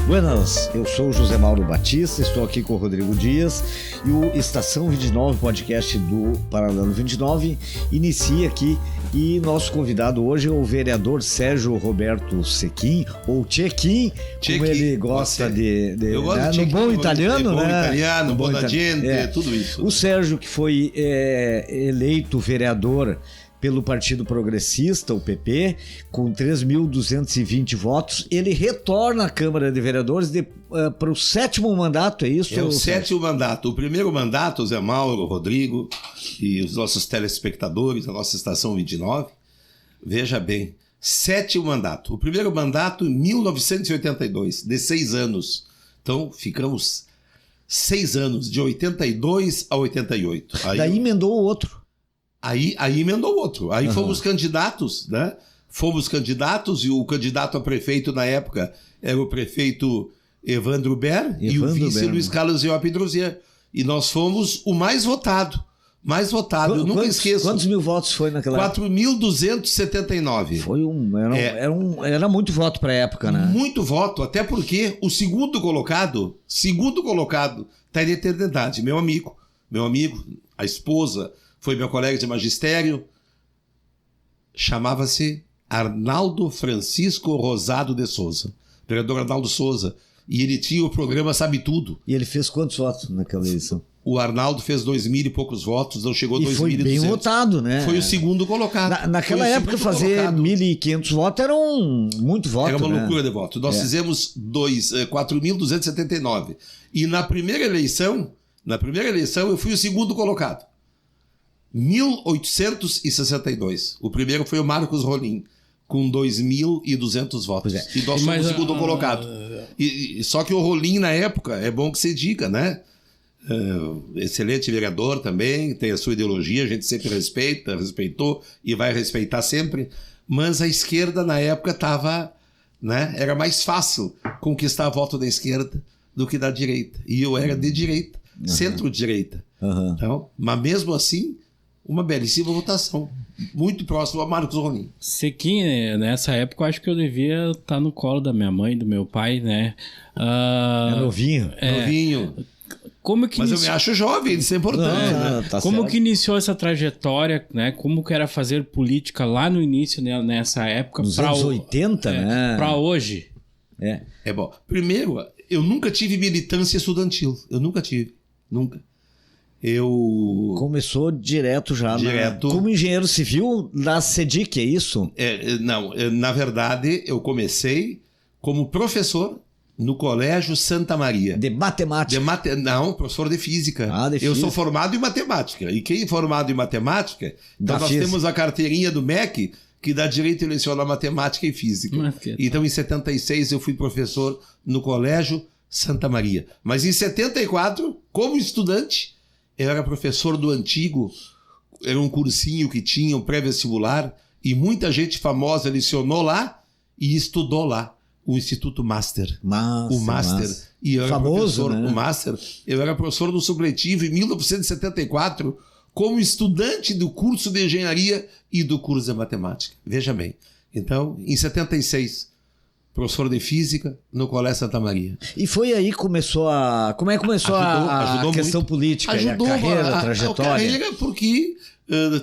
Buenas, eu sou o José Mauro Batista, estou aqui com o Rodrigo Dias e o Estação 29, podcast do Paralelo 29, inicia aqui e nosso convidado hoje é o vereador Sérgio Roberto Sechin, ou Cechin, como ele gosta de eu gosto né? de no bom italiano, bom né? italiano, bom da gente, tudo isso. O Sérgio, que foi eleito vereador pelo Partido Progressista, o PP, com 3.220 votos, ele retorna à Câmara de Vereadores para o 7º mandato, é isso? É o 7º mandato. O primeiro mandato, Zé Mauro, Rodrigo e os nossos telespectadores, a nossa Estação 29, veja bem, 7º mandato. O primeiro mandato em 1982, de 6 anos. Então, ficamos 6 anos, de 82 a 88. Daí emendou o outro. Aí emendou outro. Aí fomos candidatos, né? Fomos candidatos e o candidato a prefeito na época era o prefeito Evandro Ber e o vice Luiz Carlos Pedrozier. E nós fomos o mais votado. Mais votado, eu nunca esqueço. Quantos mil votos foi naquela época? 4.279. Foi era muito voto para a época, né? Muito voto, até porque o segundo colocado está em eternidade. Meu amigo, a esposa, foi meu colega de magistério, chamava-se Arnaldo Francisco Rosado de Souza, vereador Arnaldo Souza, e ele tinha o programa Sabe Tudo. E ele fez quantos votos naquela eleição? O Arnaldo fez 2.000 e poucos votos, não chegou a 2.200. E foi bem votado, né? Foi o segundo colocado. Naquela época, fazer 1.500 votos era muito voto, era uma né? loucura de voto. Nós fizemos 4.279. E na primeira eleição eu fui o segundo colocado. 1862. O primeiro foi o Marcos Rolim, com 2.200 votos. E nós fomos o segundo colocado. Só que o Rolim, na época, é bom que se diga, né? Excelente vereador também, tem a sua ideologia, a gente sempre respeitou e vai respeitar sempre. Mas a esquerda, na época, estava, né? Era mais fácil conquistar voto da esquerda do que da direita. E eu era de direita, centro-direita. Então, mas mesmo assim, uma belíssima votação. Muito próximo a Marcos Rolim. Sechin, nessa época, eu acho que eu devia estar no colo da minha mãe, do meu pai, né? Novinho. Novinho. Mas eu me acho jovem, isso é importante. Né? Tá como certo. Que iniciou essa trajetória, né? Como que era fazer política lá no início, né? Nessa época? Nos anos 80, né? Para hoje. É bom. Primeiro, eu nunca tive militância estudantil. Eu nunca tive. Nunca. Começou direto já. Como engenheiro civil da CEDIC, é isso? Não, na verdade, eu comecei como professor no Colégio Santa Maria. De matemática? Não, professor de física. Eu sou formado em matemática. E quem é formado em matemática, então nós temos a carteirinha do MEC, que dá direito a lecionar matemática e física. Então, em 76, eu fui professor no Colégio Santa Maria. Mas em 74, como estudante, eu era professor do antigo, era um cursinho que tinha, um pré-vestibular, e muita gente famosa lecionou lá e estudou lá, o Instituto Master. O Master. E eu era famoso, professor, né? O Master. Eu era professor do supletivo em 1974, como estudante do curso de engenharia e do curso de matemática. Veja bem. Então, em 76... professor de física no Colégio Santa Maria. E foi aí que começou a... Como é que começou a questão política? Ajudou a carreira, a trajetória? A carreira porque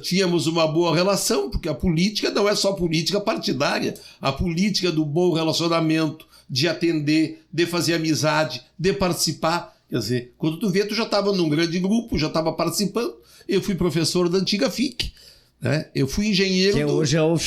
tínhamos uma boa relação, porque a política não é só política partidária. A política do bom relacionamento, de atender, de fazer amizade, de participar. Quer dizer, quando tu vê, tu já estava num grande grupo, já estava participando. Eu fui professor da antiga FIC. Né? Eu fui engenheiro. Que hoje é o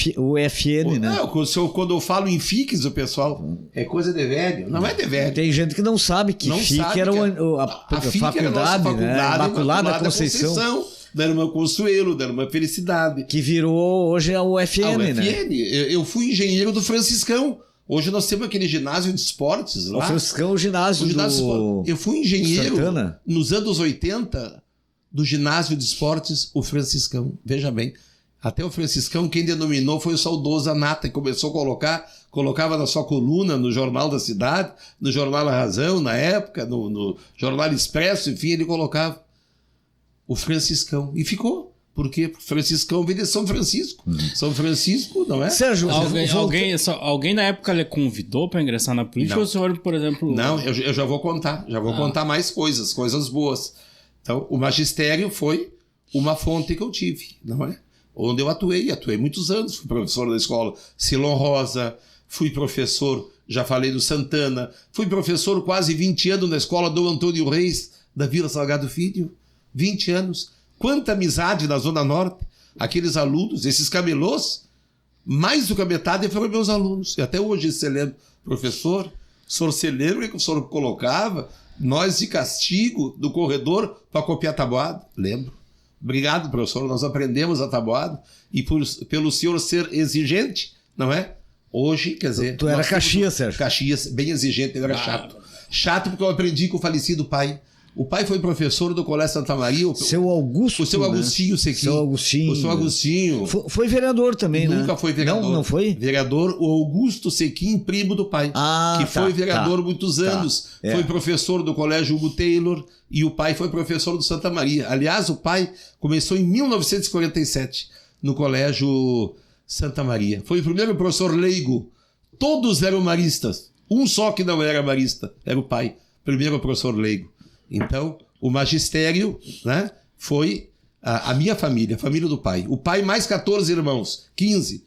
FN, né? Não, quando eu falo em FICs, o pessoal é coisa de velho. Não é de velho. Tem gente que não sabe que FIC era a FIC faculdade, né? Imaculada Conceição. Da Irmã Consuelo, da Irmã Felicidade. Que virou hoje é o FN, né? Eu fui engenheiro do Franciscão. Hoje nós temos aquele ginásio de esportes lá. O Franciscão, o ginásio do... Eu fui engenheiro Santana. Nos anos 80 do ginásio de esportes, o Franciscão. Veja bem. Até o Franciscão, quem denominou foi o saudoso Anata, que começou a colocava na sua coluna, no Jornal da Cidade, no Jornal A Razão, na época, no Jornal Expresso, enfim, ele colocava o Franciscão. E ficou. Por quê? Porque franciscão vem de São Francisco. São Francisco, não é? Sérgio, alguém na época lhe convidou para ingressar na política? Não. Ou o senhor, por exemplo... Não, eu já vou contar. Já vou contar mais coisas boas. Então, o magistério foi uma fonte que eu tive, não é? Onde eu atuei muitos anos. Fui professor da escola Silon Rosa, fui professor, já falei do Santana, fui professor quase 20 anos na escola do Antônio Reis, da Vila Salgado Filho. 20 anos. Quanta amizade na Zona Norte. Aqueles alunos, esses camelôs, mais do que a metade foram meus alunos. E até hoje você lembra, professor, o senhor se lembra que o senhor colocava nós de castigo do corredor para copiar tabuada? Lembro. Obrigado, professor, nós aprendemos a tabuada. E pelo senhor ser exigente, não é? Hoje, quer dizer... Tu era Caxias, Sérgio. Caxias, bem exigente, ele era chato. Chato porque eu aprendi com o falecido pai. O pai foi professor do Colégio Santa Maria. Seu Augusto. O seu Agostinho Sequim. Seu Agostinho. O seu Agostinho. Foi vereador também, Nunca né? foi vereador. Não foi? Vereador, o Augusto Sequim, primo do pai. Que foi vereador muitos anos. Foi professor do Colégio Hugo Taylor e o pai foi professor do Santa Maria. Aliás, o pai começou em 1947 no Colégio Santa Maria. Foi o primeiro professor leigo. Todos eram maristas. Um só que não era marista. Era o pai. Primeiro professor leigo. Então, o magistério, né, foi a minha família, a família do pai. O pai mais 14 irmãos, 15,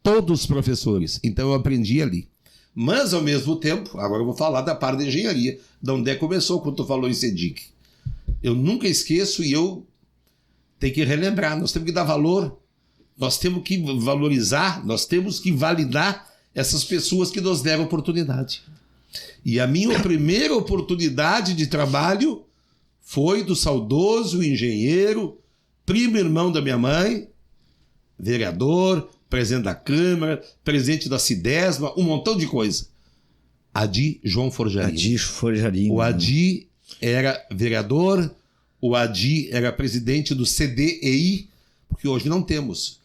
todos professores. Então eu aprendi ali. Mas, ao mesmo tempo, agora eu vou falar da parte da engenharia, de onde começou quando tu falou em CEDIC. Eu nunca esqueço e eu tenho que relembrar. Nós temos que dar valor, nós temos que valorizar, nós temos que validar essas pessoas que nos deram oportunidade. E a minha primeira oportunidade de trabalho foi do saudoso engenheiro, primo irmão da minha mãe, vereador, presidente da Câmara, presidente da Cidesma, um montão de coisa. Adi João Forjarini. Adi Forjarini. O Adi era vereador, o Adi era presidente do CDEI, porque hoje não temos.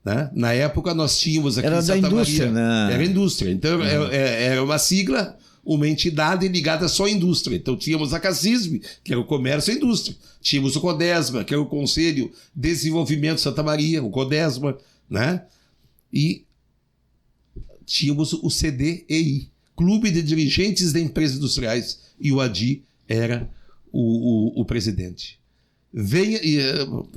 Né? Na época nós tínhamos aqui era em Santa da indústria, Maria, né? Era indústria. Então era uma sigla, uma entidade ligada só à indústria. Então tínhamos a CACISB, que era o comércio e a indústria. Tínhamos o CODESMA, que era o Conselho de Desenvolvimento de Santa Maria, o CODESMA, né? E tínhamos o CDEI, Clube de Dirigentes de Empresas Industriais, e o Adi era o presidente.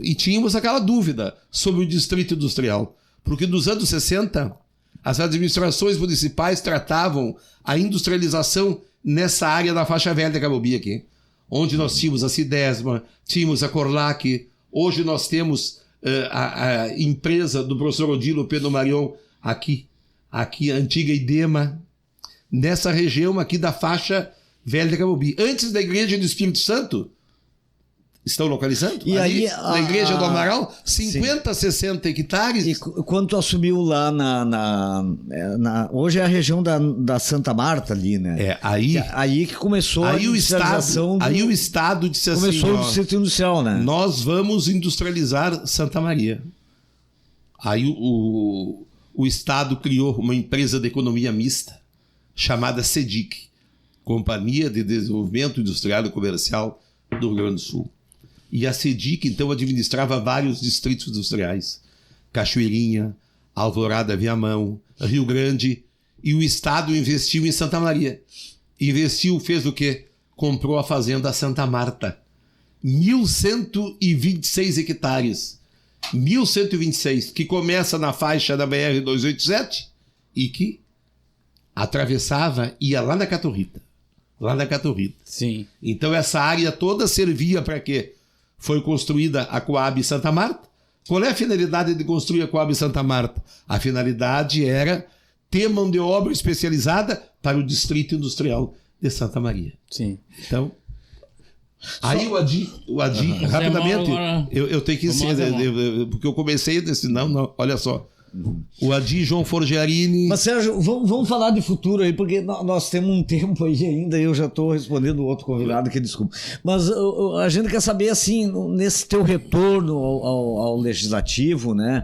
E tínhamos aquela dúvida sobre o distrito industrial, porque nos anos 60 as administrações municipais tratavam a industrialização nessa área da faixa velha da Camobi aqui, onde nós tínhamos a Cidesma, tínhamos a Corlac, hoje nós temos a empresa do professor Odilo Pedro Marion aqui a antiga Idema, nessa região aqui da faixa velha da Camobi, antes da igreja do Espírito Santo. Estão localizando? E ali, aí, na igreja do Amaral, 50, 60 hectares. E quando tu assumiu lá hoje é a região da Santa Marta ali, né? Aí que começou a industrialização. Aí o Estado disse assim... Começou o distrito industrial, né? Nós vamos industrializar Santa Maria. Aí o Estado criou uma empresa de economia mista, chamada CEDIC, Companhia de Desenvolvimento Industrial e Comercial do Rio Grande do Sul. E a CEDIC, então, administrava vários distritos industriais. Cachoeirinha, Alvorada, Viamão, Rio Grande. E o Estado investiu em Santa Maria. Investiu, fez o quê? Comprou a fazenda Santa Marta. 1.126 hectares. 1.126, que começa na faixa da BR-287 e que atravessava, ia lá na Caturrita. Lá na Caturrita. Sim. Então essa área toda servia para quê? Foi construída a Coab Santa Marta. Qual é a finalidade de construir a Coab Santa Marta? A finalidade era ter mão de obra especializada para o distrito industrial de Santa Maria. Sim. Então, aí o Adi rapidamente, eu tenho que ser, porque eu comecei desse, não, olha só. O Adi João Forjarini. Mas Sérgio, vamos falar de futuro aí, porque nós temos um tempo aí ainda, eu já estou respondendo o outro convidado que desculpa. Mas a gente quer saber, assim, nesse teu retorno ao legislativo, né?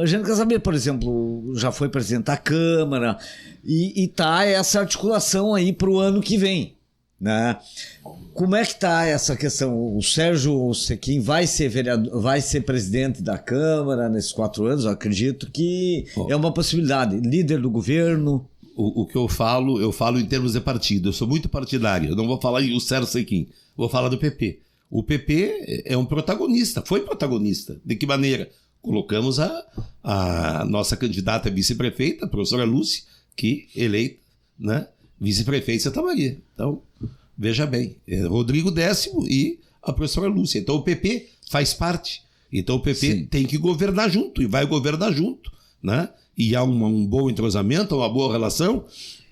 A gente quer saber, por exemplo, já foi presidente da Câmara e tá essa articulação aí para o ano que vem. né? Como é que está essa questão? O Sérgio Sequim vai ser vereador, vai ser presidente da Câmara nesses 4 anos? Eu acredito que é uma possibilidade. Líder do governo. O que eu falo em termos de partido. Eu sou muito partidário. Eu não vou falar o Sérgio Sequim. Vou falar do PP. O PP é um protagonista. Foi protagonista. De que maneira? Colocamos a nossa candidata a vice-prefeita, a professora Lúcia, que eleita, né, vice-prefeita de Santa Maria. Então, veja bem, Rodrigo Décimo e a professora Lúcia. Então o PP faz parte. Então o PP tem que governar junto, e vai governar junto, né? E há um bom entrosamento, uma boa relação,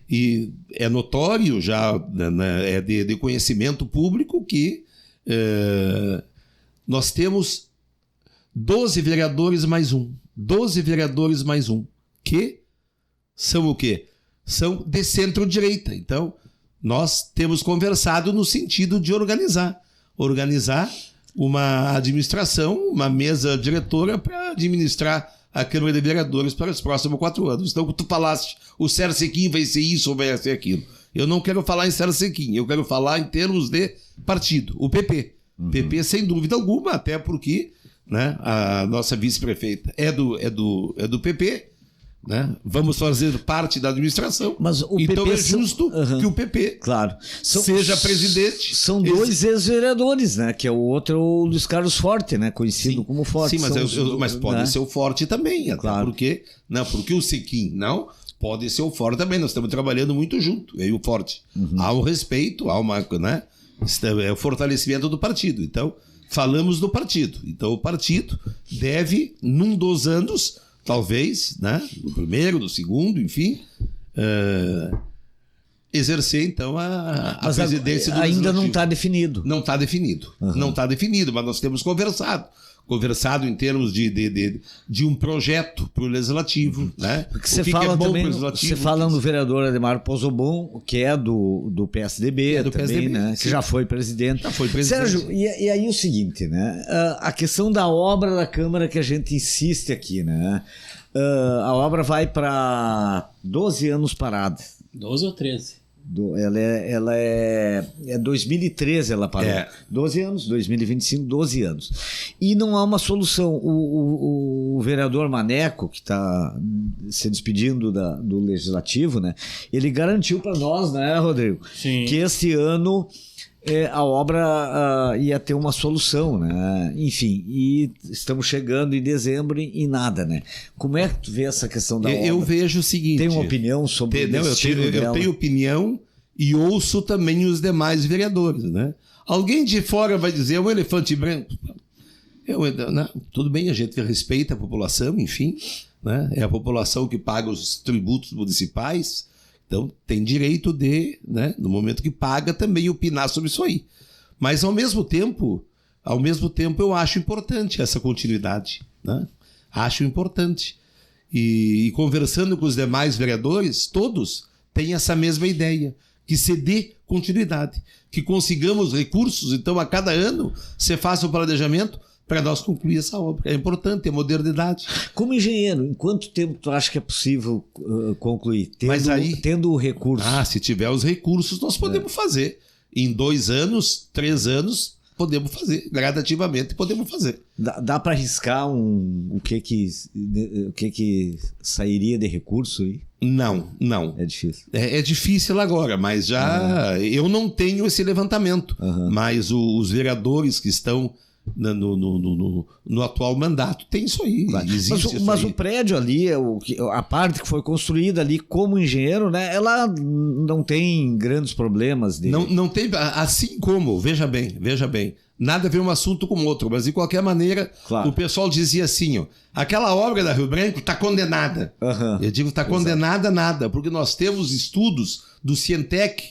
e é notório já, né, é de conhecimento público que nós temos 12 vereadores mais um. 12 vereadores mais um. Que são o quê? São de centro-direita. Então, nós temos conversado no sentido de organizar uma administração, uma mesa diretora para administrar a Câmara de Vereadores para os próximos 4 anos. Então, tu falaste, o Sérgio Sequim vai ser isso ou vai ser aquilo. Eu não quero falar em Sérgio Sequim, eu quero falar em termos de partido, o PP. PP, sem dúvida alguma, até porque, né, a nossa vice-prefeita é do PP, né? Vamos fazer parte da administração. Mas o então PP é justo que o PP seja presidente. São 2 ex-vereadores, né? Que é o outro, o Luiz Carlos Forte, né? Conhecido como Forte. Sim, mas pode, né, ser o Forte também, até porque o Sequim não pode ser o Forte também. Nós estamos trabalhando muito junto, eu e o Forte. Há um respeito, há uma, né? É o fortalecimento do partido. Então, falamos do partido. Então, o partido deve, num dos anos, talvez, né, no primeiro, no segundo, enfim, exercer, então, a presidência do ainda não está definido. Não está definido. Não está definido, mas nós temos conversado em termos de um projeto para o Legislativo, né? Porque você fala também, você fala no vereador Ademar Pozobon, que é do PSDB, do também, PSDB, né? Que já foi presidente. Sérgio, e aí o seguinte, né? A questão da obra da Câmara que a gente insiste aqui, né? A obra vai para 12 anos parada. 12 ou 13? Ela é 2013 ela parou. 12 anos, 2025, 12 anos. E não há uma solução. O vereador Maneco, que está se despedindo do Legislativo, né? Ele garantiu para nós, né, Rodrigo? Sim. Que este ano a obra ia ter uma solução, né? Enfim, e estamos chegando em dezembro e nada, né? Como é que tu vê essa questão da obra? Eu vejo o seguinte... Tem uma opinião sobre o destino dela? Eu tenho opinião e ouço também os demais vereadores, né? Alguém de fora vai dizer, é um elefante branco. Né? Tudo bem, a gente respeita a população, enfim, né? É a população que paga os tributos municipais. Então, tem direito de, né, no momento que paga, também opinar sobre isso aí. Mas, ao mesmo tempo, eu acho importante essa continuidade, né? Acho importante. E conversando com os demais vereadores, todos têm essa mesma ideia, que se dê continuidade, que consigamos recursos. Então, a cada ano, você faça o planejamento para nós concluir essa obra. É importante, é modernidade. Como engenheiro, em quanto tempo tu acha que é possível concluir? Tendo o recurso. Se tiver os recursos, nós podemos fazer. Em 2 anos, 3 anos, podemos fazer. Gradativamente, podemos fazer. Dá para arriscar o que sairia de recurso aí? Não. É difícil. É difícil agora, mas já... Eu não tenho esse levantamento. Mas os vereadores que estão no atual mandato tem isso aí. Claro. Mas o prédio ali, a parte que foi construída ali como engenheiro, né, ela não tem grandes problemas. Não tem, assim como, veja bem, nada a ver um assunto com o outro, mas de qualquer maneira, o pessoal dizia assim, aquela obra da Rio Branco está condenada. Eu digo, está condenada nada, porque nós temos estudos do Cientec,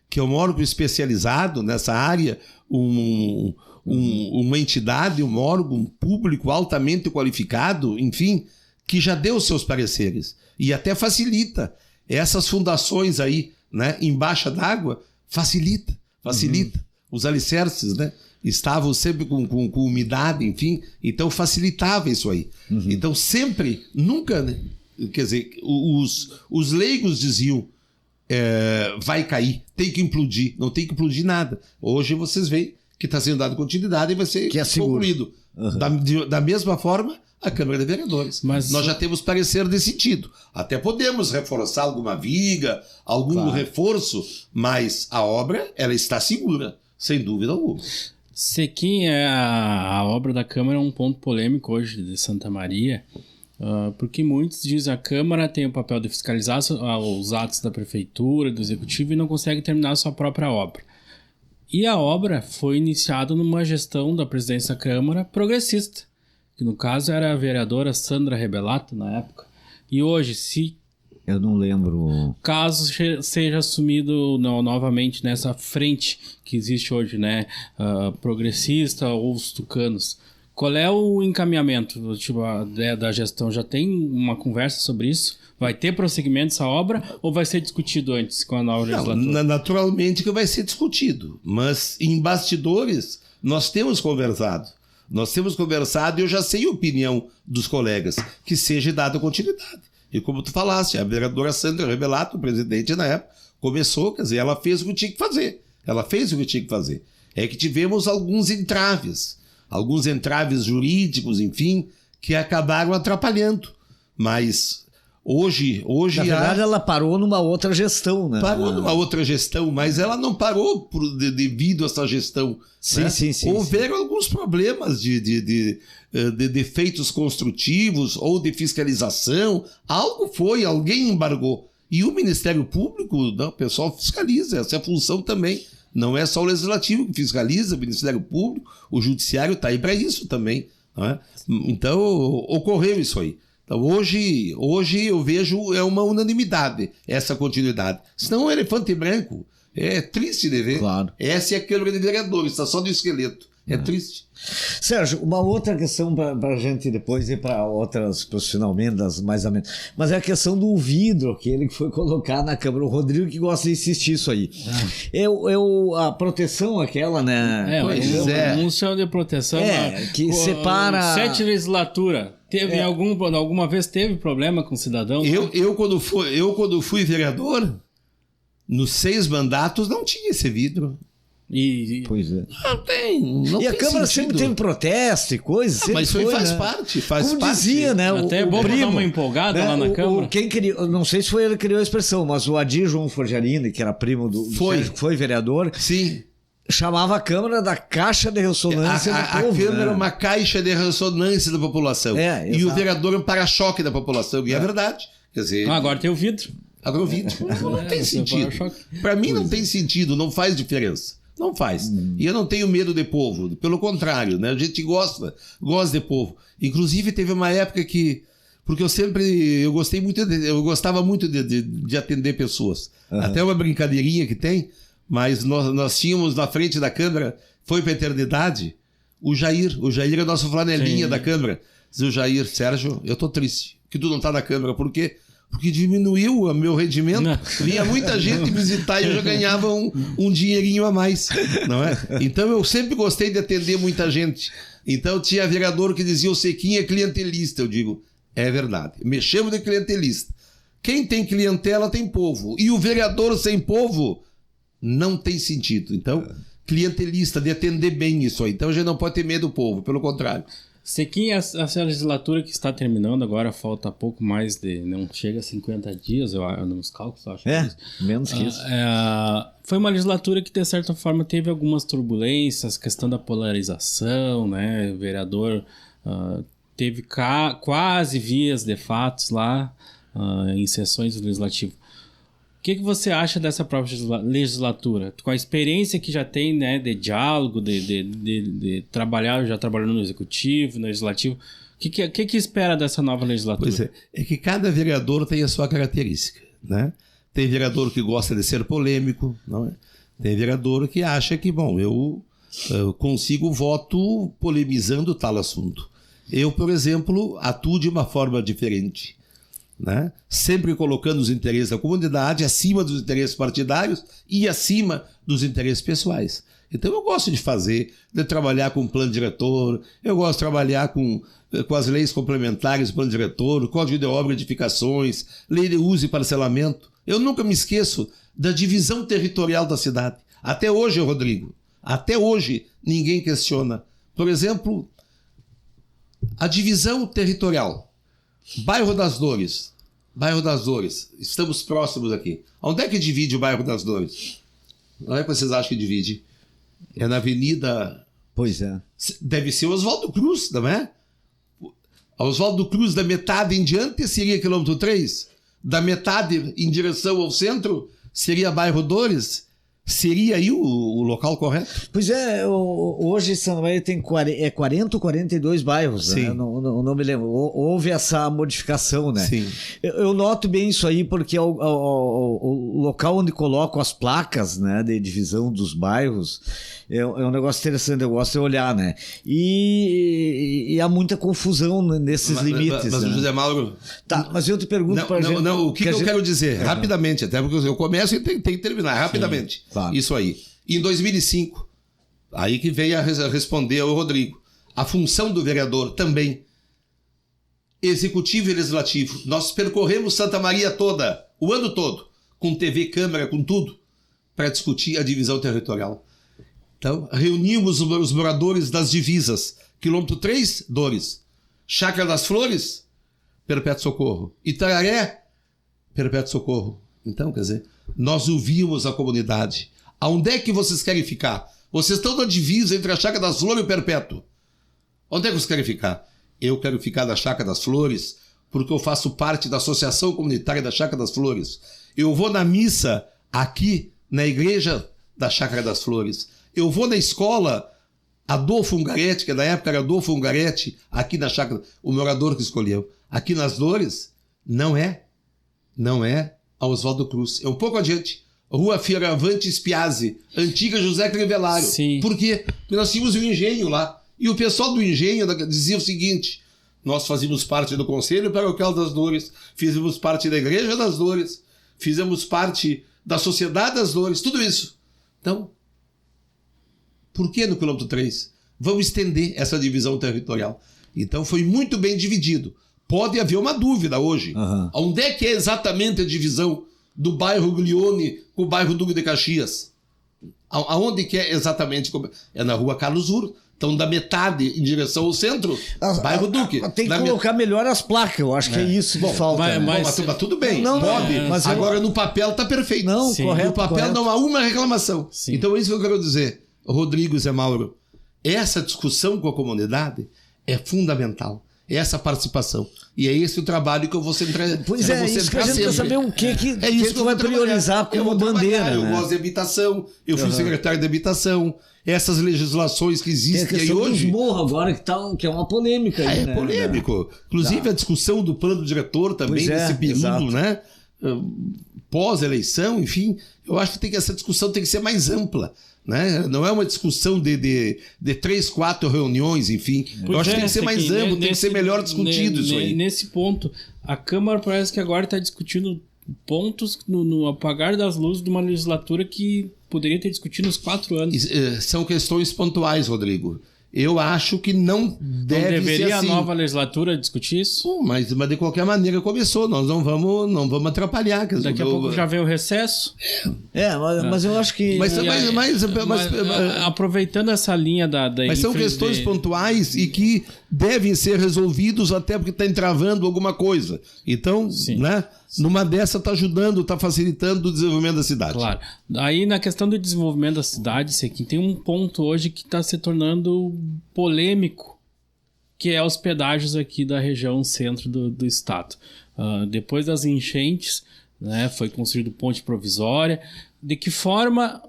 que é um órgão especializado nessa área, uma entidade, um órgão público altamente qualificado, enfim, que já deu seus pareceres e até facilita. Essas fundações aí, né, embaixo d'água, facilita. Os alicerces, né, estavam sempre com umidade, enfim, então facilitava isso aí. Então sempre, nunca, né, quer dizer, os leigos diziam, vai cair, tem que implodir, não tem que implodir nada. Hoje vocês veem que está sendo dado continuidade e vai ser concluído. Da mesma forma, a Câmara de Vereadores. Mas nós já temos parecer desse sentido. Até podemos reforçar alguma viga, algum reforço, mas a obra ela está segura, sem dúvida alguma. Sequim, a obra da Câmara é um ponto polêmico hoje de Santa Maria, porque muitos dizem que a Câmara tem o papel de fiscalizar os atos da Prefeitura, do Executivo, e não consegue terminar a sua própria obra. E a obra foi iniciada numa gestão da presidência da Câmara progressista, que no caso era a vereadora Sandra Rebelato na época. E hoje, se eu não lembro. Caso seja assumido novamente nessa frente que existe hoje, né, progressista ou os tucanos, qual é o encaminhamento da gestão? Já tem uma conversa sobre isso? Vai ter prosseguimento essa obra ou vai ser discutido antes com a nova legislatura? Naturalmente que vai ser discutido, mas em bastidores nós temos conversado. E eu já sei a opinião dos colegas, que seja dada continuidade. E como tu falaste, a vereadora Sandra Rebelato, presidente na época, começou, quer dizer, ela fez o que tinha que fazer. É que tivemos alguns entraves jurídicos, enfim, que acabaram atrapalhando. Mas hoje na verdade, ela parou numa outra gestão, né? Parou numa outra gestão, mas ela não parou devido a essa gestão. Sim, né? sim. Houveram alguns problemas de defeitos construtivos ou de fiscalização. Alguém embargou. E o Ministério Público, o pessoal fiscaliza, essa é a função também. Não é só o Legislativo que fiscaliza, o Ministério Público, o Judiciário está aí para isso também. Né? Então, ocorreu isso aí. Então, hoje eu vejo uma unanimidade essa continuidade. Senão o elefante branco é triste de ver. Claro. Essa é a Câmara de Vereadores, está só do esqueleto. É triste. Sérgio, uma outra questão para a gente depois ir para outras finalmente, das mais ou menos. Mas é a questão do vidro, aquele que foi colocado na Câmara. O Rodrigo que gosta de insistir isso aí. A proteção aquela, né? Um chão de proteção. Que separa... 7 legislatura. Alguma vez teve problema com o cidadão? Eu quando fui vereador, nos 6 mandatos não tinha esse vidro. Pois é. Não tem. E a Câmara sempre teve protesto e coisas. Mas faz parte. Como dizia, né? Até é bom dar uma empolgada, né, lá na Câmara. Quem criou, não sei se foi ele que criou a expressão, mas o Adir João Forjarini, que era primo do Sérgio, que foi vereador. Sim. Chamava a Câmara da caixa de ressonância do povo. A Câmara é uma caixa de ressonância da população. E o vereador é um para-choque da população. E é verdade. Quer dizer, agora tem o vidro. Agora o vidro. Não tem sentido. Para mim não tem sentido, não faz diferença. Não faz. E eu não tenho medo de povo. Pelo contrário, né? A gente gosta de povo. Inclusive teve uma época que... Porque eu gostava muito de atender pessoas. Até uma brincadeirinha que tem, mas nós tínhamos na frente da Câmara, foi para a eternidade, o Jair. O Jair é nosso flanelinha da Câmara. Diz o Jair: Sérgio, eu tô triste que tu não tá na Câmara. Por quê? Porque diminuiu o meu rendimento. Vinha muita gente visitar e eu já ganhava um dinheirinho a mais. Não é? Então eu sempre gostei de atender muita gente. Então tinha vereador que dizia: o Sequinho é clientelista. Eu digo: é verdade. Me chamo de clientelista. Quem tem clientela tem povo. E o vereador sem povo não tem sentido. Então, clientelista, de atender bem isso aí. Então a gente não pode ter medo do povo, pelo contrário. Sequinha, essa legislatura que está terminando agora, falta pouco mais de... Não chega a 50 dias, nos cálculos, eu acho. Menos que isso. Foi uma legislatura que, de certa forma, teve algumas turbulências, questão da polarização, né? O vereador teve quase vias de fatos lá em sessões do Legislativo. O que você acha dessa própria legislatura? Com a experiência que já tem, né, de diálogo, de trabalhar, já trabalhando no Executivo, no Legislativo, o que espera dessa nova legislatura? Pois é que cada vereador tem a sua característica, né? Tem vereador que gosta de ser polêmico, não é? Tem vereador que acha que, eu consigo voto polemizando tal assunto. Eu, por exemplo, atuo de uma forma diferente. Né? Sempre colocando os interesses da comunidade acima dos interesses partidários e acima dos interesses pessoais. Então eu gosto de trabalhar com plano diretor, eu gosto de trabalhar com as leis complementares do plano diretor, código de obra, edificações, lei de uso e parcelamento. Eu nunca me esqueço da divisão territorial da cidade. Até hoje, Rodrigo, até hoje ninguém questiona. Por exemplo, a divisão territorial. Bairro das Dores, estamos próximos aqui. Onde é que divide o Bairro das Dores? Onde é que vocês acham que divide? É na Avenida... Pois é. Deve ser Oswaldo Cruz, não é? Oswaldo Cruz, da metade em diante, seria quilômetro 3. Da metade em direção ao centro, seria Bairro Dores. Seria aí o local correto? Pois é, hoje São Maria tem 40 ou 42 bairros, né? Não me lembro. Houve essa modificação, né? Sim. Eu noto bem isso aí porque é o local onde colocam as placas, né, de divisão dos bairros é um negócio interessante, eu gosto de olhar, né? E há muita confusão nesses limites. Mas né? José Mauro... Tá, mas eu te pergunto para gente... Não, o que eu quero dizer? Rapidamente, até porque eu começo e tem que terminar, rapidamente. Sim. Claro. Isso aí. Em 2005, aí que veio a responder ao Rodrigo, a função do vereador também, executivo e legislativo. Nós percorremos Santa Maria toda, o ano todo, com TV, câmera, com tudo, para discutir a divisão territorial. Então, reunimos os moradores das divisas. Quilômetro 3, Dores. Chácara das Flores, Perpétuo Socorro. Itararé, Perpétuo Socorro. Então, quer dizer, nós ouvimos a comunidade. Aonde é que vocês querem ficar? Vocês estão na divisa entre a Chácara das Flores e o Perpétuo. Onde é que vocês querem ficar? Eu quero ficar na Chácara das Flores porque eu faço parte da Associação Comunitária da Chácara das Flores. Eu vou na missa aqui na igreja da Chácara das Flores. Eu vou na escola Adolfo Ungaretti, que na época era Adolfo Ungaretti, aqui na Chácara, o morador que escolheu. Aqui nas Dores, não é a Oswaldo Cruz. É um pouco adiante. Rua Fioravante Spiazzi, antiga José Crivellaro. Sim. Por quê? Porque nós tínhamos um engenho lá. E o pessoal do engenho dizia o seguinte: nós fazíamos parte do Conselho Paroquial das Dores, fizemos parte da Igreja das Dores, fizemos parte da Sociedade das Dores, tudo isso. Então, por que no quilômetro 3? Vamos estender essa divisão territorial. Então foi muito bem dividido. Pode haver uma dúvida hoje. Uhum. Onde é que é exatamente a divisão do bairro Glione com o bairro Duque de Caxias? Aonde que é exatamente? É na rua Carlos Ur. Então, da metade em direção ao centro, bairro Duque. Tem que colocar melhor as placas, eu acho que é isso que falta. Mas tudo bem, pode. Mas agora no papel está perfeito. Não, correto. No papel correto. não há uma reclamação. Sim. Então, é isso que eu quero dizer. Rodrigo e Zé Mauro, essa discussão com a comunidade é fundamental. Essa participação. E é esse o trabalho que eu vou centrar. Pois é, isso que a gente quer saber o que tu vai priorizar como bandeira. Eu né? gosto de habitação, eu fui secretário de habitação, essas legislações que existem Tem a aí questão hoje. dos morros agora, que é uma polêmica. Aí, É né? polêmico. Inclusive a discussão do plano diretor também, Pois é, nesse período, exato. né? Pós-eleição, enfim, eu acho que essa discussão tem que ser mais ampla. Né? Não é uma discussão de 3, 4 reuniões, enfim. Eu acho que tem que ser mais amplo, tem que ser melhor discutido isso aí. Nesse ponto, a Câmara parece que agora está discutindo pontos no apagar das luzes de uma legislatura que poderia ter discutido nos 4 anos. São questões pontuais, Rodrigo. Eu acho que não deveria ser assim. A nova legislatura discutir isso? Pô, mas de qualquer maneira começou. Nós não vamos atrapalhar. Daqui a pouco já vem o recesso. Mas eu acho que... Mas aproveitando essa linha da mas são questões pontuais e que devem ser resolvidos até porque está entravando alguma coisa. Então, né? Numa dessa está ajudando, está facilitando o desenvolvimento da cidade. Claro. Aí na questão do desenvolvimento da cidade, aqui tem um ponto hoje que está se tornando polêmico, que é os pedágios aqui da região centro do estado. Depois das enchentes, né, foi construído ponte provisória. De que forma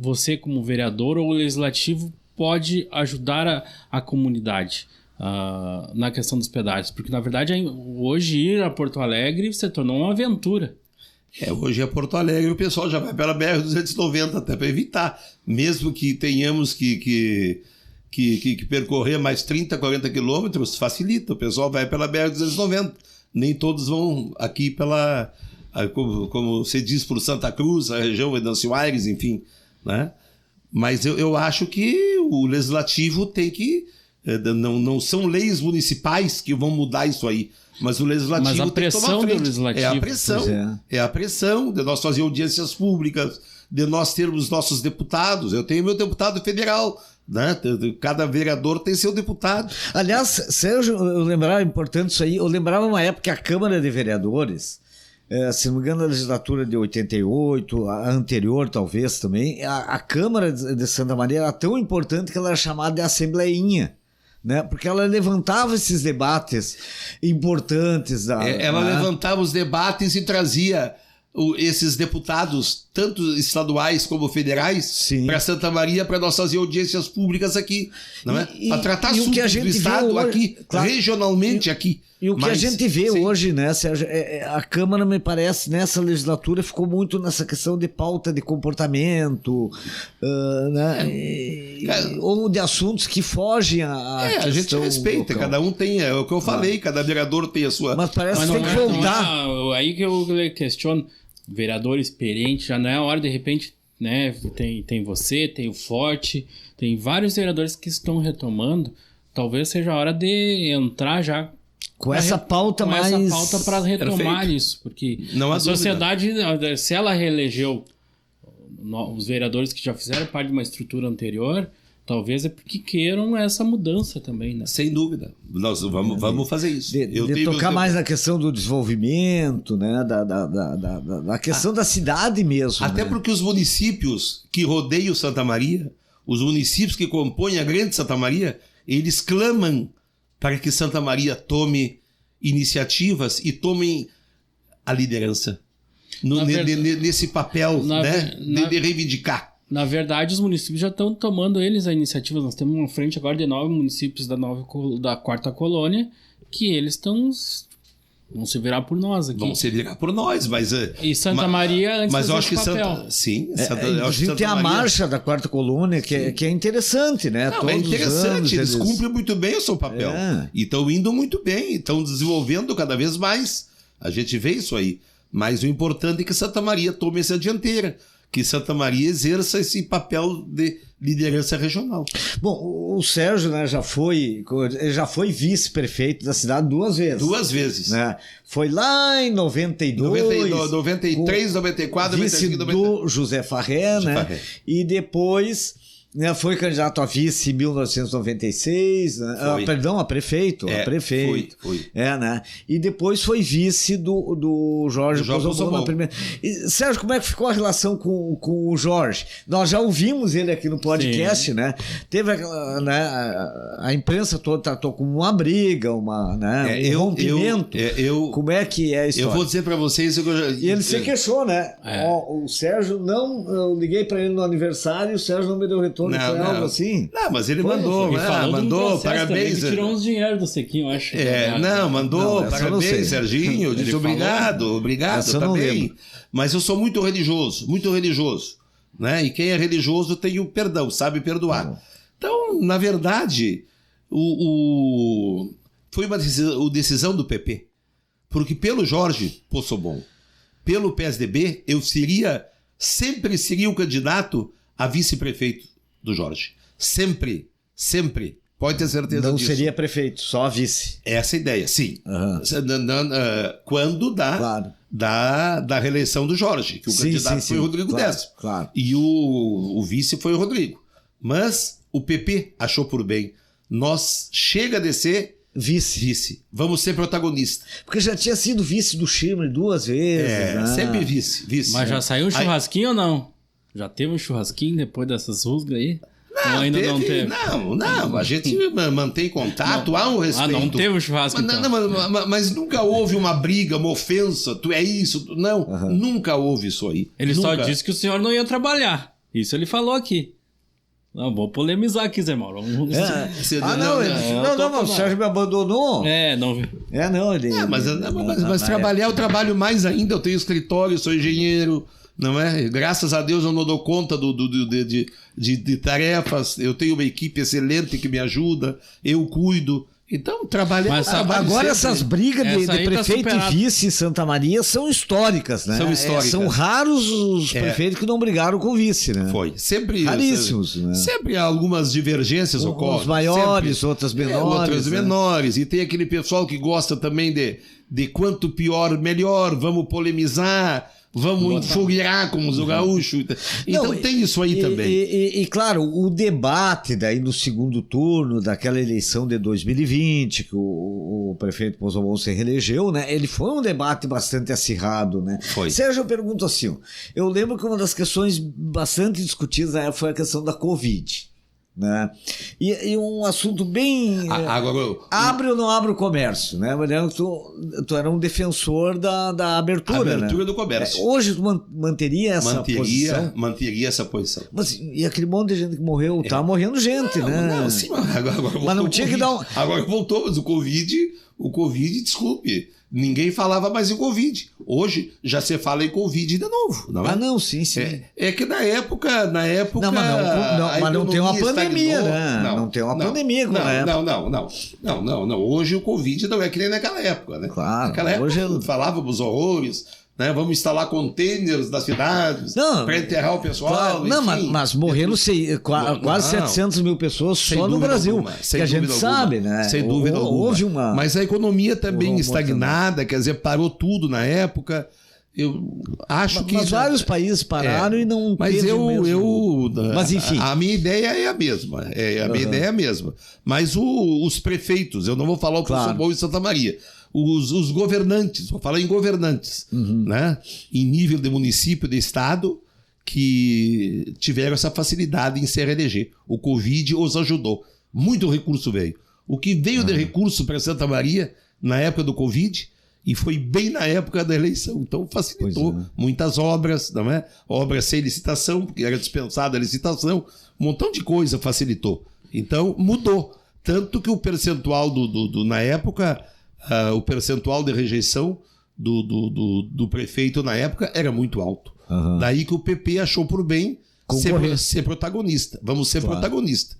você, como vereador ou legislativo, pode ajudar a comunidade na questão dos pedágios? Porque, na verdade, hoje ir a Porto Alegre se tornou uma aventura. Hoje é Porto Alegre, o pessoal já vai pela BR-290 até para evitar. Mesmo que tenhamos que percorrer mais 30, 40 quilômetros, facilita. O pessoal vai pela BR-290. Nem todos vão aqui pela... Como você diz, por Santa Cruz, a região Venâncio Aires, enfim. Né? Mas eu acho que o legislativo tem que... Não são leis municipais que vão mudar isso aí. Mas o legislativo Mas a tem que tomar pressão do frente. legislativo. É a pressão. É a pressão de nós fazer audiências públicas, de nós termos nossos deputados. Eu tenho meu deputado federal, né? Cada vereador tem seu deputado. Aliás, Sérgio, eu lembrava, importante isso aí, eu lembrava uma época que a Câmara de Vereadores, se não me engano, a legislatura de 88, a anterior talvez também, a Câmara de Santa Maria era tão importante que ela era chamada de Assembleiinha. Né? Porque ela levantava esses debates importantes. Ela levantava os debates e trazia esses deputados, tanto estaduais como federais, para Santa Maria, para nós fazer audiências públicas aqui. Para tratar assuntos do Estado hoje, aqui, claro, regionalmente aqui. E o que a gente vê hoje, né, Sérgio, a Câmara, me parece, nessa legislatura, ficou muito nessa questão de pauta de comportamento, né, ou de assuntos que fogem a gente respeita, local. Cada um tem, é o que eu falei, cada vereador tem a sua... Mas parece que tem que voltar. Aí que eu questiono, vereador experiente, já não é a hora, de repente, né, tem você, tem o Forte, tem vários vereadores que estão retomando, talvez seja a hora de entrar já com essa pauta para retomar isso, porque não a sociedade, se ela reelegeu os vereadores que já fizeram parte de uma estrutura anterior, talvez é porque queiram essa mudança também, né? Sem dúvida. Nós vamos fazer isso. De tocar mais na questão do desenvolvimento, né? Da questão da cidade mesmo. Até né? Porque os municípios que rodeiam Santa Maria, os municípios que compõem a grande Santa Maria, eles clamam para que Santa Maria tome iniciativas e tomem a liderança nesse papel, de reivindicar. Na verdade, os municípios já estão tomando eles a iniciativa. Nós temos uma frente agora de 9 municípios da 4ª colônia que eles vão se virar por nós aqui. Vão se virar por nós, mas... E Santa Maria antes mas eu acho que papel. Tem a marcha da 4ª colônia, que é interessante, né? Não, é interessante, eles cumprem muito bem o seu papel. E estão indo muito bem, estão desenvolvendo cada vez mais. A gente vê isso aí. Mas o importante é que Santa Maria tome essa dianteira, que Santa Maria exerça esse papel de liderança regional. Bom, o Sérgio, né, já foi vice-prefeito da cidade 2 vezes. 2 vezes. Né? Foi lá em 92. 93, 94, vice 95, do José Farré, né? Farré. E depois... foi candidato a vice em 1996, né? Perdão, a prefeito. Foi. Né? E depois foi vice do Jorge Pozzobon na primeira. E, Sérgio, como é que ficou a relação com o Jorge? Nós já ouvimos ele aqui no podcast, né? Teve a imprensa toda tratou como uma briga, um rompimento. Como é que é isso? Eu vou dizer para vocês... E ele se queixou, né? O Sérgio eu liguei para ele no aniversário e o Sérgio não me deu retorno. Algo assim? Não, mas ele mandou, parabéns. Ele tirou uns dinheiro do Sequinho, eu acho. Mandou, parabéns, Serginho. Disse obrigado, tá bem. Mas eu sou muito religioso, né? E quem é religioso tem o perdão, sabe perdoar. Então, na verdade, foi uma decisão do PP. Porque pelo Jorge Pozzobon, pelo PSDB, eu sempre seria o candidato a vice-prefeito do Jorge. Sempre. Pode ter certeza disso. Não seria prefeito, só vice. Essa é a ideia, sim. Quando da reeleição do Jorge, que o candidato foi o Rodrigo Décio. Claro. E o vice foi o Rodrigo. Mas o PP achou por bem. Nós chega a ser vice. Vamos ser protagonista. Porque já tinha sido vice do Schirmer 2 vezes. Sempre vice. Mas já saiu um churrasquinho ou não? Já teve um churrasquinho depois dessas rusgas aí? Não, ainda não teve? Não, a gente mantém contato, há um respeito. Não teve um churrasco, mas nunca houve uma briga, uma ofensa, tu é isso, nunca houve isso aí. Ele só disse que o senhor não ia trabalhar, isso ele falou aqui. Não, vou polemizar aqui, Zé Mauro. O Sérgio me abandonou. Mas trabalhar eu trabalho mais ainda, eu tenho escritório, sou engenheiro. Não é? Graças a Deus eu não dou conta de tarefas, eu tenho uma equipe excelente que me ajuda, eu cuido, Então, trabalhar... Agora essas brigas de prefeito e vice em Santa Maria são históricas, né? São históricas. São raros os prefeitos que não brigaram com o vice, né? Foi. Sempre... Raríssimos, né? Sempre algumas divergências ocorrem. Uns maiores, sempre. Outras menores. Outras menores. E tem aquele pessoal que gosta também de quanto pior, melhor, vamos polemizar... Vamos enfoguear como os gaúchos. Então tem isso aí também. E claro, o debate daí no segundo turno daquela eleição de 2020, que o prefeito Pozzobon se reelegeu, né? Ele foi um debate bastante acirrado, né? Foi. Sérgio, eu pergunto assim, eu lembro que uma das questões bastante discutidas na época foi a questão da Covid. Né? E um assunto bem... abre ou não abre o comércio, né? Tu era um defensor da abertura, abertura, né? do comércio. Hoje tu manteria essa posição? Manteria essa posição. Mas e aquele monte de gente que morreu? Tá morrendo gente, né? Não, sim, mas não tinha que dar um... Agora voltou, mas o Covid, desculpe, ninguém falava mais em Covid. Hoje já se fala em Covid de novo, não é? Não, sim. É que na época... Não, mas não tem uma pandemia, né? Não tem uma pandemia como na época. Não. Hoje o Covid não é que nem naquela época, né? Claro. Naquela época falávamos horrores... Né? Vamos instalar containers nas cidades para enterrar o pessoal. Claro, não, mas morreram quase 700 mil pessoas só no Brasil. Que a gente sabe, né? Sem dúvida alguma. Houve uma... Mas a economia também estagnada, quer dizer, parou tudo na época. Eu acho que... Mas vários países pararam e não mas teve mas enfim... A minha ideia é a mesma. Minha ideia é a mesma. Mas os prefeitos, eu não vou falar o Pozzobon e Santa Maria... Os governantes, vou falar em governantes, né? Em nível de município, de estado, que tiveram essa facilidade em se reeleger. O Covid os ajudou. Muito recurso veio. O que veio de recurso para Santa Maria na época do Covid, e foi bem na época da eleição. Então facilitou muitas obras, não é? Obras sem licitação, porque era dispensada a licitação, um montão de coisa facilitou. Então mudou. Tanto que o percentual na época... o percentual de rejeição do prefeito na época era muito alto. Daí que o PP achou por bem ser protagonista. Vamos ser protagonista.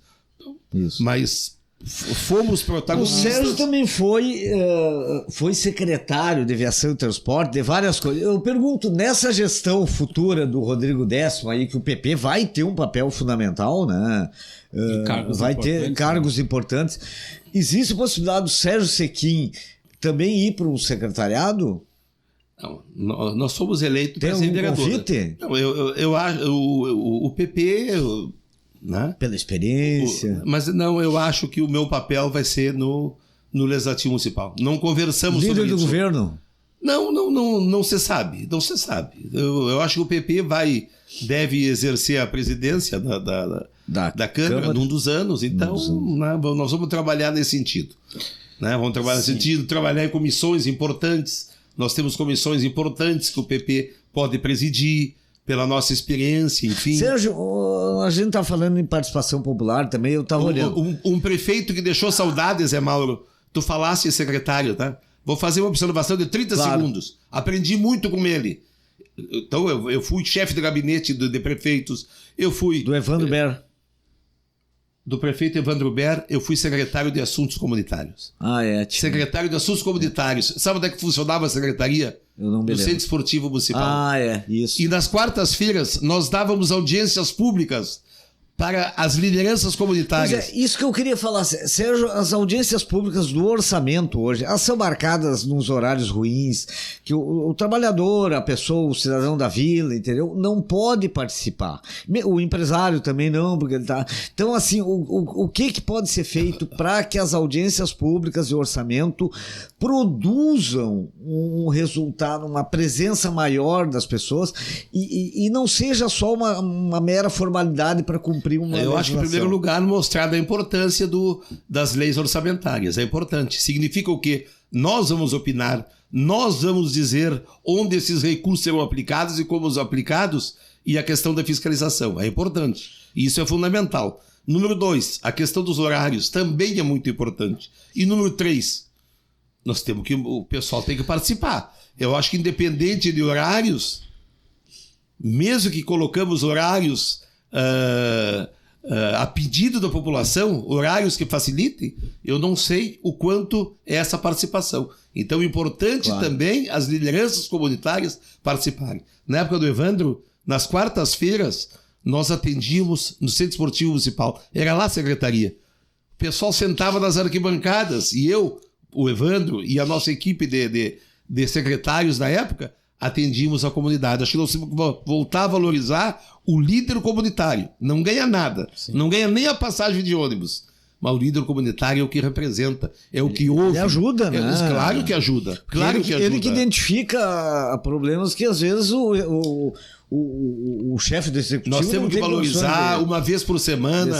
Isso. Mas fomos protagonistas. O Sérgio também foi secretário de Aviação e Transporte, de várias coisas. Eu pergunto, nessa gestão futura do Rodrigo Décimo aí, que o PP vai ter um papel fundamental, né? Vai ter cargos importantes. Existe a possibilidade do Sérgio Sequim também ir para um secretariado? Não, nós fomos eleitos para ser vereador. Tem convite? Não, eu acho o PP... né? Pela experiência. Mas não, eu acho que o meu papel vai ser no Legislativo Municipal. Não conversamos sobre isso. Líder do governo? Não se sabe. Não se sabe. Eu acho que o PP deve exercer a presidência da Câmara num dos anos. Então, né, nós vamos trabalhar nesse sentido. Né? Vamos trabalhar nesse sentido, trabalhar em comissões importantes. Nós temos comissões importantes que o PP pode presidir, pela nossa experiência, enfim. Sérgio, a gente está falando em participação popular também, eu estava olhando. Um prefeito que deixou saudades, Mauro. Tu falasse, secretário, tá? Vou fazer uma observação de 30 segundos. Aprendi muito com ele. Então, eu fui chefe de gabinete de prefeitos. Eu fui... Do Evandro Ber. Do prefeito Evandro Ber, eu fui secretário de Assuntos Comunitários. Secretário de Assuntos Comunitários. Sabe onde é que funcionava a secretaria? Eu não me lembro. No Centro Esportivo Municipal. Isso. E nas quartas-feiras, nós dávamos audiências públicas para as lideranças comunitárias. Pois isso que eu queria falar, Sérgio, as audiências públicas do orçamento hoje, elas são marcadas nos horários ruins, que o trabalhador, a pessoa, o cidadão da vila, entendeu? Não pode participar. O empresário também não, porque ele tá... Então, assim, o que pode ser feito para que as audiências públicas de orçamento produzam um resultado, uma presença maior das pessoas e não seja só uma mera formalidade para cumprir uma Eu acho que, em primeiro lugar, mostrar a importância das leis orçamentárias. É importante. Significa o quê? Nós vamos opinar, nós vamos dizer onde esses recursos serão aplicados e como os aplicados, e a questão da fiscalização. É importante. E isso é fundamental. Número 2, a questão dos horários também é muito importante. E número 3, o pessoal tem que participar. Eu acho que, independente de horários, mesmo que colocamos horários a pedido da população, horários que facilitem, eu não sei o quanto é essa participação. Então, é importante também as lideranças comunitárias participarem. Na época do Evandro, nas quartas-feiras, nós atendíamos no Centro Esportivo Municipal. Era lá a secretaria. O pessoal sentava nas arquibancadas e eu, o Evandro e a nossa equipe de secretários da época atendíamos a comunidade. Acho que nós temos que voltar a valorizar o líder comunitário. Não ganha nada. Sim. Não ganha nem a passagem de ônibus. Mas o líder comunitário é o que representa, é o que ouve. Ele ajuda, né? Claro que ajuda. Claro que ajuda. Ele que identifica problemas que às vezes o chefe do executivo. Nós temos que valorizar uma vez por semana,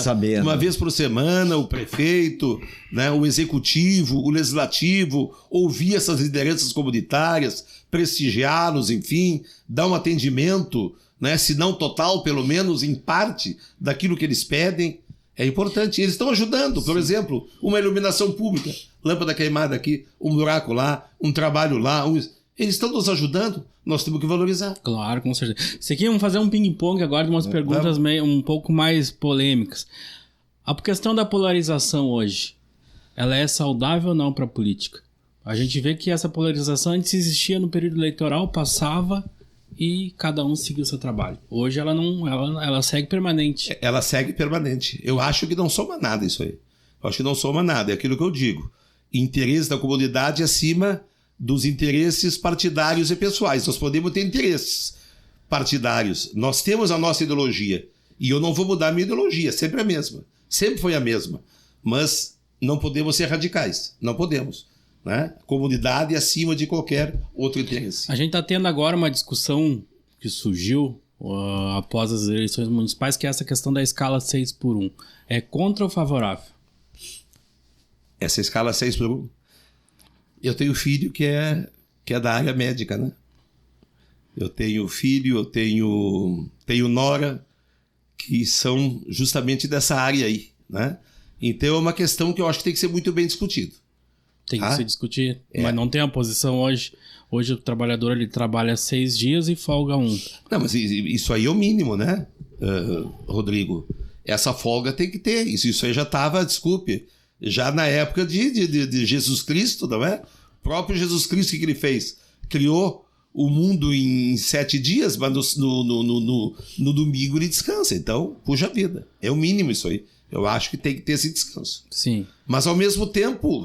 vez por semana, o prefeito, né, o executivo, o legislativo, ouvir essas lideranças comunitárias, prestigiá-los, enfim, dar um atendimento, né, se não total, pelo menos em parte daquilo que eles pedem. É importante. Eles estão ajudando, por exemplo, uma iluminação pública, lâmpada queimada aqui, um buraco lá, um trabalho lá. Eles estão nos ajudando, nós temos que valorizar. Claro, com certeza. Isso aqui, vamos fazer um ping-pong agora de umas perguntas um pouco mais polêmicas. A questão da polarização hoje, ela é saudável ou não para a política? A gente vê que essa polarização antes existia no período eleitoral, passava e cada um seguiu o seu trabalho. Hoje ela não, ela segue permanente. Ela segue permanente. Eu acho que não soma nada isso aí. Eu acho que não soma nada. É aquilo que eu digo. Interesse da comunidade acima dos interesses partidários e pessoais. Nós podemos ter interesses partidários. Nós temos a nossa ideologia. E eu não vou mudar a minha ideologia. Sempre a mesma. Sempre foi a mesma. Mas não podemos ser radicais. Não podemos. Né? Comunidade acima de qualquer outro interesse. A gente está tendo agora uma discussão que surgiu após as eleições municipais, que é essa questão da escala 6x1. É contra ou favorável? Essa escala 6x1? Eu tenho filho que é da área médica, né? Eu tenho filho, eu tenho nora, que são justamente dessa área aí, né? Então é uma questão que eu acho que tem que ser muito bem discutido. Tem que se discutir, mas não tem a posição hoje. Hoje o trabalhador ele trabalha 6 dias e folga 1. Não, mas isso aí é o mínimo, né, Rodrigo? Essa folga tem que ter. Isso aí já estava, desculpe, já na época de Jesus Cristo, não é? O próprio Jesus Cristo, o que ele fez? Criou o mundo em 7 dias, mas no domingo ele descansa. Então, puxa vida, é o mínimo isso aí. Eu acho que tem que ter esse descanso. Sim. Mas ao mesmo tempo,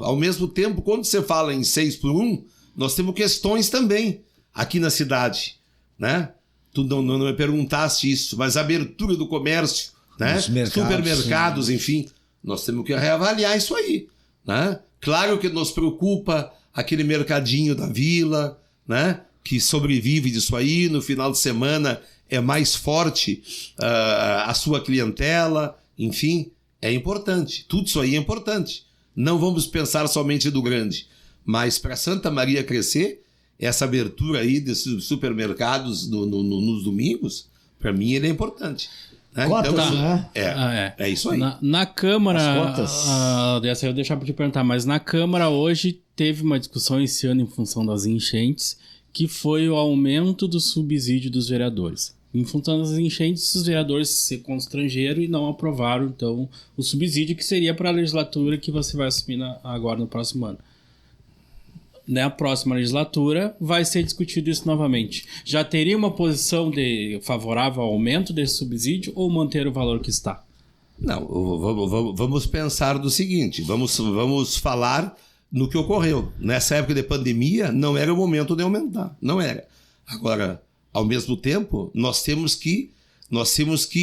quando você fala em 6x1, nós temos questões também aqui na cidade, né? Tu não me perguntaste isso, mas a abertura do comércio, né? Supermercados, sim. Enfim, nós temos que reavaliar isso aí, né? Claro que nos preocupa aquele mercadinho da vila, né? Que sobrevive disso aí, no final de semana é mais forte a sua clientela. Enfim, é importante. Tudo isso aí é importante. Não vamos pensar somente do grande. Mas para Santa Maria crescer, essa abertura aí desses supermercados nos domingos, para mim ele é importante. Né? Cotas, então, né? É isso aí. Na Câmara, as cotas. Essa eu vou deixar para te perguntar, mas na Câmara hoje teve uma discussão esse ano em função das enchentes, que foi o aumento do subsídio dos vereadores. Em função das enchentes, os vereadores se constrangeram e não aprovaram, então, o subsídio que seria para a legislatura que você vai assumir agora no próximo ano. Na próxima legislatura vai ser discutido isso novamente. Já teria uma posição favorável ao aumento desse subsídio ou manter o valor que está? Não, vamos pensar do seguinte, vamos falar no que ocorreu. Nessa época de pandemia, não era o momento de aumentar, não era. Agora, ao mesmo tempo, nós temos que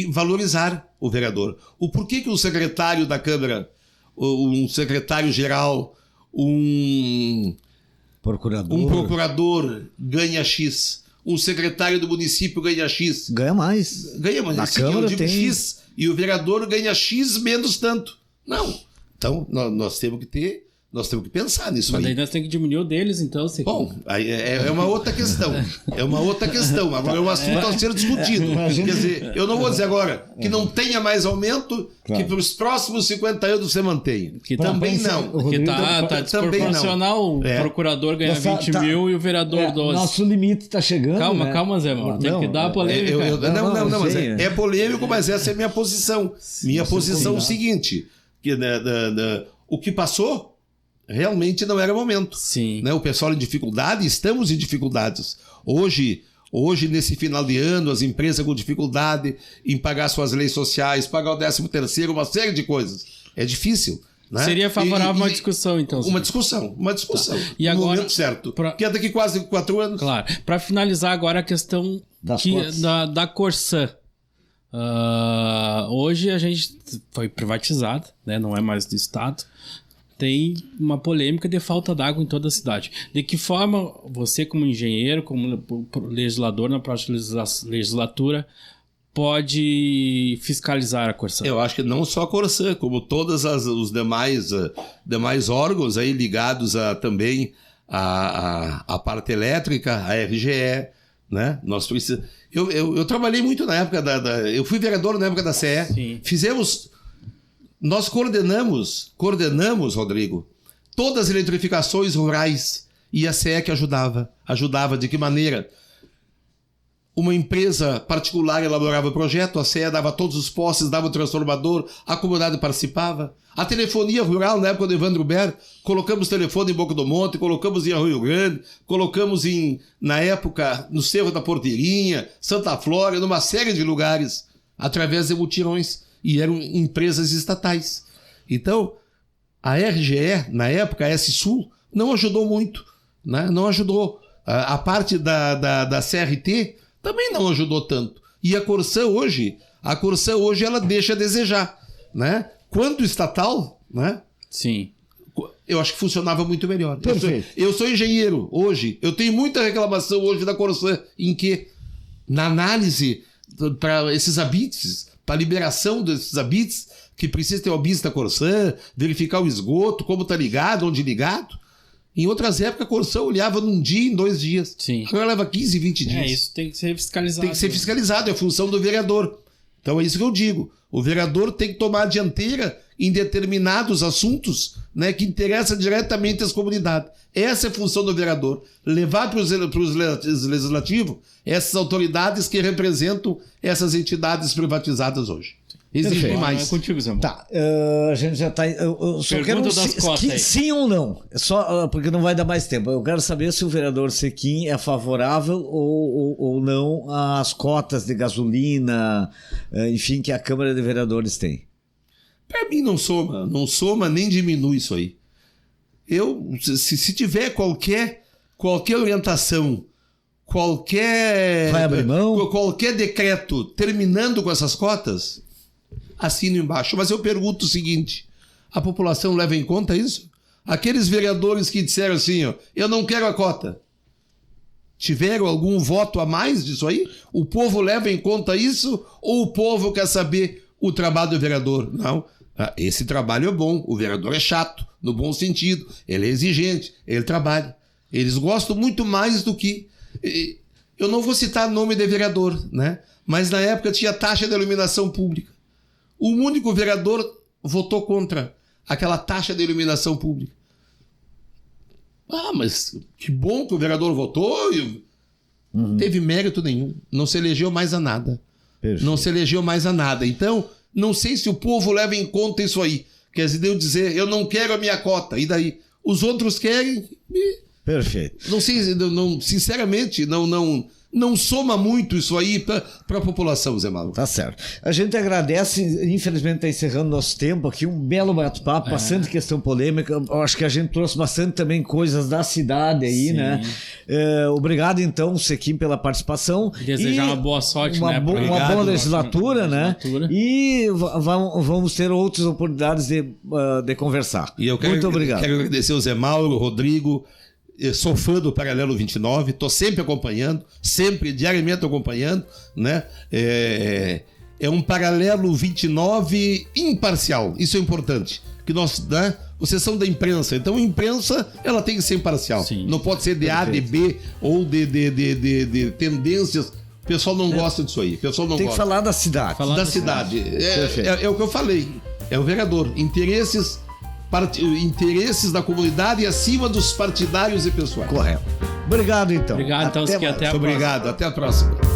valorizar o vereador. O porquê que o secretário da Câmara, um secretário-geral, um procurador ganha X, um secretário do município ganha X. Ganha mais. Na Câmara tem X, e o vereador ganha X menos tanto. Não. Então, nós temos que ter Nós temos que pensar nisso. Mas aí nós temos que diminuir o deles, então. Bom, aí é uma outra questão. É uma outra questão. Agora é um assunto a ser discutido. Quer dizer, eu não vou dizer agora que não tenha mais aumento, que para os próximos 50 anos você mantenha. Que também não. Que tá desproporcional. O procurador ganha 20 mil e o vereador 12. Nosso limite está chegando. Calma, Zé Mauro. Tem que dar a polêmica. Mas é polêmico, mas essa é a minha posição. Minha posição é o seguinte: que, o que passou realmente não era momento. Sim. Né? O pessoal em dificuldade, estamos em dificuldades. Hoje, nesse final de ano, as empresas com dificuldade em pagar suas leis sociais, pagar o 13º, uma série de coisas. É difícil. Né? Seria favorável uma discussão, então. Uma discussão. Tá. E agora, no momento certo. Que é daqui quase 4 anos. Claro. Para finalizar agora a questão da Corsã. Hoje a gente foi privatizado, né? Não é mais do Estado. Tem uma polêmica de falta d'água em toda a cidade. De que forma você, como engenheiro, como legislador na próxima legislatura, pode fiscalizar a Corsã? Eu acho que não só a Corsã, como todos os demais órgãos aí ligados também à parte elétrica, à RGE, né? Nós precisamos... Eu trabalhei muito na época eu fui vereador na época da CE. Sim. Nós coordenamos, Rodrigo, todas as eletrificações rurais e a CE que ajudava. Ajudava de que maneira? Uma empresa particular elaborava o projeto, a CE dava todos os postes, dava o transformador, a comunidade participava. A telefonia rural, na época do Evandro Ber, colocamos telefone em Boca do Monte, colocamos em Arroio Grande, colocamos na época, no Cerro da Porteirinha, Santa Flora, numa série de lugares, através de mutirões, e eram empresas estatais. Então, a RGE, na época, a S-Sul, não ajudou muito, né? Não ajudou. A parte da CRT também não ajudou tanto. E a Corsã hoje ela deixa a desejar, né? Quanto estatal, né? Sim. Eu acho que funcionava muito melhor. Perfeito. Eu sou engenheiro hoje. Eu tenho muita reclamação hoje da Corsã. Em que? Na análise para esses habites, para a liberação desses habites, que precisa ter o habite da Corsã, verificar o esgoto, como está ligado, onde ligado. Em outras épocas, a Corsã olhava num dia, em 2 dias. Sim. Agora leva 15, 20 dias. Isso tem que ser fiscalizado. Tem que ser fiscalizado, é a função do vereador. Então é isso que eu digo. O vereador tem que tomar a dianteira em determinados assuntos, né, que interessam diretamente às comunidades. Essa é a função do vereador. Levar para os legislativos essas autoridades que representam essas entidades privatizadas hoje. Exige mais. É contigo, Zé. Tá, a gente já está... Eu só quero sim ou não. Só porque não vai dar mais tempo. Eu quero saber se o vereador Sequim é favorável ou não às cotas de gasolina, enfim, que a Câmara de Vereadores tem. Para mim não soma nem diminui isso aí. Se tiver qualquer orientação, vai abrir mão? qualquer decreto terminando com essas cotas, assino embaixo. Mas eu pergunto o seguinte: a população leva em conta isso? Aqueles vereadores que disseram assim, ó, eu não quero a cota, tiveram algum voto a mais disso aí? O povo leva em conta isso? Ou o povo quer saber o trabalho do vereador? Não. Esse trabalho é bom, o vereador é chato, no bom sentido, ele é exigente, ele trabalha. Eles gostam muito mais do que... Eu não vou citar nome de vereador, né? Mas na época tinha taxa de iluminação pública. O único vereador votou contra aquela taxa de iluminação pública. Mas que bom que o vereador votou. Não teve mérito nenhum. Não se elegeu mais a nada. Perfeito. Não se elegeu mais a nada. Então, não sei se o povo leva em conta isso aí. Quer dizer, eu não quero a minha cota. E daí? Os outros querem. Perfeito. Não sei, sinceramente, não soma muito isso aí para a população, Zé Mauro. Tá certo. A gente agradece, infelizmente está encerrando nosso tempo aqui, um belo bate-papo, bastante questão polêmica. Eu acho que a gente trouxe bastante também coisas da cidade aí, sim, né? Obrigado então, Sequim, pela participação. Desejar uma boa sorte, uma boa legislatura, né? E vamos ter outras oportunidades de conversar. E muito obrigado. Quero agradecer ao Zé Mauro, Rodrigo. Eu sou fã do Paralelo 29, estou sempre acompanhando, diariamente acompanhando, né? É um Paralelo 29 imparcial, isso é importante. Que nós, né, Sessão da imprensa. Então, a imprensa, ela tem que ser imparcial. Sim. Não pode ser de A, de B ou de tendências. O pessoal não gosta disso aí. O pessoal não tem gosta. Que falar da cidade. Da cidade. É o que eu falei. É o vereador. Interesses da comunidade acima dos partidários e pessoais. Correto. Obrigado, então. Obrigado, então. Até a próxima. Obrigado. Até a próxima.